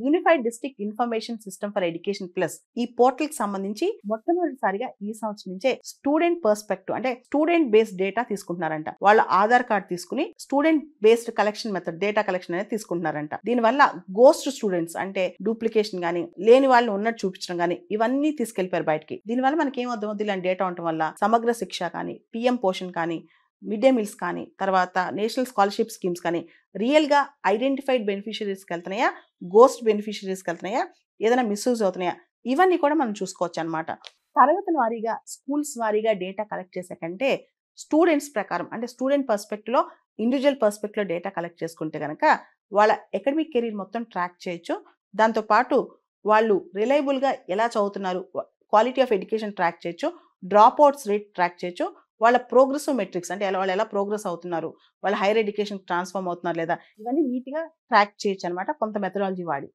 Unified district information system for education plus ఈ portal కి సంబంధించి మొట్టమొదటిసారిగా ఈ సంవత్సరం నుంచే స్టూడెంట్ పర్స్పెక్టివ్ అంటే స్టూడెంట్ బేస్డ్ డేటా తీసుకుంటున్నారంట. వాళ్ళ ఆధార్ కార్డ్ తీసుకుని student based collection method data collection అనేది తీసుకుంటున్నారంట. దీనివల్ల గోస్ట్ స్టూడెంట్స్ అంటే డూప్లికేషన్ గానీ లేని వాళ్ళని ఉన్నట్టు చూపించడం గానీ ఇవన్నీ తీసుకెళ్లిపోయారు బయటికి. దీనివల్ల మనకి ఏం అర్థం అవుతుంది, ఇలాంటి డేటా ఉండటం వల్ల సమగ్ర శిక్ష కానీ, పిఎం పోషన్ కానీ, మిడ్ డే మీల్స్ కానీ, తర్వాత నేషనల్ స్కాలర్షిప్ స్కీమ్స్ కానీ రియల్ గా ఐడెంటిఫైడ్ బెనిఫిషరీస్కి వెళ్తున్నాయా, గోస్ట్ బెనిఫిషరీస్కి వెళ్తున్నాయా, ఏదైనా మిస్యూజ్ అవుతున్నాయా, ఇవన్నీ కూడా మనం చూసుకోవచ్చు అనమాట. తరగతుల వారీగా స్కూల్స్ వారీగా డేటా కలెక్ట్ చేసే కంటే స్టూడెంట్స్ ప్రకారం అంటే స్టూడెంట్ పర్స్పెక్టివ్ లో ఇండివిజువల్ పర్స్పెక్టివ్ లో డేటా కలెక్ట్ చేసుకుంటే కనుక వాళ్ళ అకాడమిక్ కెరీర్ మొత్తం ట్రాక్ చేయొచ్చు. దాంతోపాటు వాళ్ళు రిలయబుల్ గా ఎలా చదువుతున్నారు, క్వాలిటీ ఆఫ్ ఎడ్యుకేషన్ ట్రాక్ చేయొచ్చు, డ్రాప్ అవుట్స్ రేట్ ట్రాక్ చేయొచ్చు, వాళ్ళ ప్రోగ్రెస్ మెట్రిక్స్ అంటే వాళ్ళు ఎలా ప్రోగ్రెస్ అవుతున్నారు, వాళ్ళ హైయర్ ఎడ్యుకేషన్ ట్రాన్స్ఫార్మ్ అవుతున్నారు లేదా, ఇవన్నీ నీట్గా ట్రాక్ చేయొచ్చు అనమాట కొంత మెథడాలజీ వాడి.